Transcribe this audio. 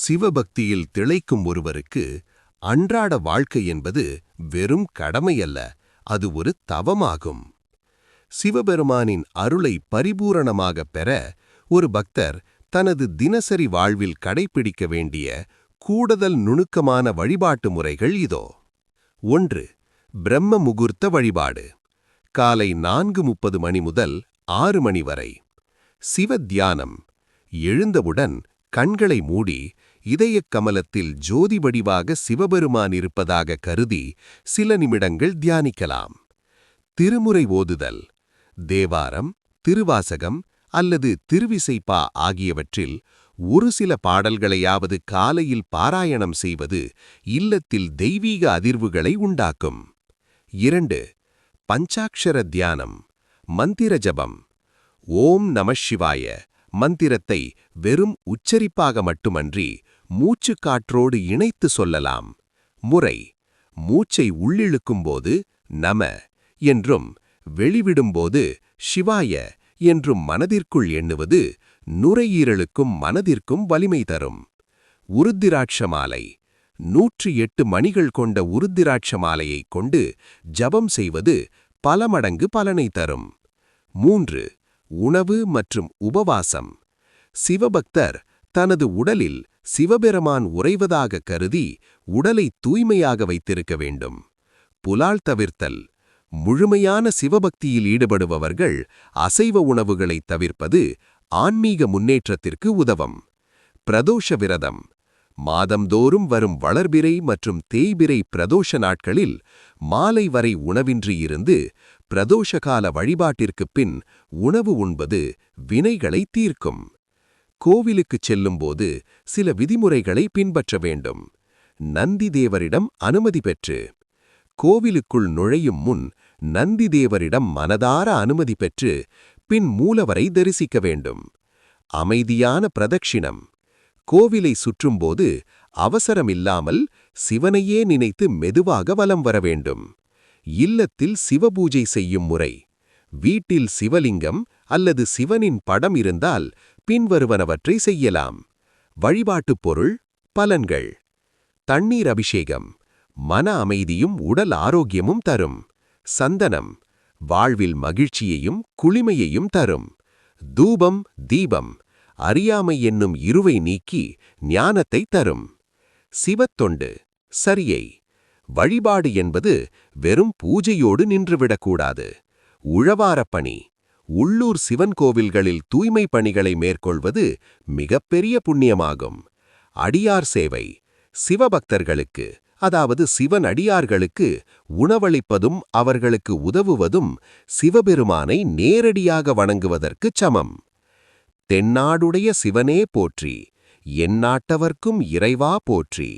சிவபக்தியில் திளைக்கும் ஒருவருக்கு அன்றாட வாழ்க்கை என்பது வெறும் கடமையல்ல, அது ஒரு தவமாகும். சிவபெருமானின் அருளை பரிபூரணமாகப் பெற ஒரு பக்தர் தனது தினசரி வாழ்வில் கடைப்பிடிக்க வேண்டிய கூடுதல் நுணுக்கமான வழிபாட்டு முறைகள் இதோ. 1. பிரம்ம முகூர்த்த வழிபாடு. காலை 4:30 மணி முதல் 6 மணி வரை. சிவ தியானம். எழுந்தவுடன் கண்களை மூடி இதயக் கமலத்தில் ஜோதி வடிவாக சிவபெருமான் இருப்பதாக கருதி சில நிமிடங்கள் தியானிக்கலாம். திருமுறை ஓதுதல். தேவாரம், திருவாசகம் அல்லது திருவிசைப்பா ஆகியவற்றில் ஒரு சில பாடல்களையாவது காலையில் பாராயணம் செய்வது இல்லத்தில் தெய்வீக அதிர்வுகளை உண்டாக்கும். 2. பஞ்சாக்ஷர தியானம். மந்திர ஜபம். ஓம் நமசிவாய மந்திரத்தை வெறும் உச்சரிப்பாக மட்டுமன்றி மூச்சுக்காற்றோடு இணைத்து சொல்லலாம். முறை: மூச்சை உள்ளிழுக்கும்போது நம என்றும் வெளிவிடும்போது சிவாய என்றும் மனதிற்குள் எண்ணுவது நுரையீரலுக்கும் மனதிற்கும் வலிமை தரும். உருத்திராட்ச மாலை. 108 மணிகள் கொண்ட உருத்திராட்ச மாலையைக் கொண்டு ஜபம் செய்வது பல மடங்கு பலனை தரும். 3. உணவு மற்றும் உபவாசம். சிவபக்தர் தனது உடலில் சிவபெருமான் உறைவதாக கருதி உடலை தூய்மையாக வைத்திருக்க வேண்டும். புலால் தவிர்த்தல். முழுமையான சிவபக்தியில் ஈடுபடுபவர்கள் அசைவ உணவுகளை தவிர்ப்பது ஆன்மீக முன்னேற்றத்திற்கு உதவும். பிரதோஷ விரதம். மாதந்தோறும் வரும் வளர்பிறை மற்றும் தேய்பிறை பிரதோஷ நாட்களில் மாலை வரை உணவின்றி இருந்து பிரதோஷகால வழிபாட்டிற்குப் பின் உணவு உண்பது வினைகளை தீர்க்கும். கோவிலுக்குச் செல்லும்போது சில விதிமுறைகளை பின்பற்ற வேண்டும். நந்தி தேவரிடம் அனுமதி பெற்று. கோவிலுக்குள் நுழையும் முன் நந்தி தேவரிடம் மனதார அனுமதி பெற்று பின் மூலவரை தரிசிக்க வேண்டும். அமைதியான பிரதட்சிணம். கோவிலை சுற்றும்போது அவசரமில்லாமல் சிவனையே நினைத்து மெதுவாக வலம் வர வேண்டும். இல்லத்தில் சிவபூஜை செய்யும் முறை. வீட்டில் சிவலிங்கம் அல்லது சிவனின் படம் இருந்தால் பின்வருவனவற்றை செய்யலாம். வழிபாட்டுப் பொருள், பலன்கள். தண்ணீர் அபிஷேகம். மன அமைதியும் உடல் ஆரோக்கியமும் தரும். சந்தனம். வாழ்வில் மகிழ்ச்சியையும் குளிமையையும் தரும். தூபம், தீபம். அறியாமை என்னும் இருவை நீக்கி ஞானத்தை தரும். சிவத்தொண்டு. சரியை. வழிபாடு என்பது வெறும் பூஜையோடு நின்றுவிடக்கூடாது. உழவாரப்பணி. உள்ளூர் சிவன் கோவில்களில் தூய்மை பணிகளை மேற்கொள்வது மிகப்பெரிய புண்ணியமாகும். அடியார் சேவை. சிவபக்தர்களுக்கு, அதாவது சிவன் அடியார்களுக்கு உணவளிப்பதும் அவர்களுக்கு உதவுவதும் சிவபெருமானை நேரடியாக வணங்குவதற்குச் சமம். தென்னாடுடைய சிவனே போற்றி, எந்நாட்டவர்க்கும் இறைவா போற்றி.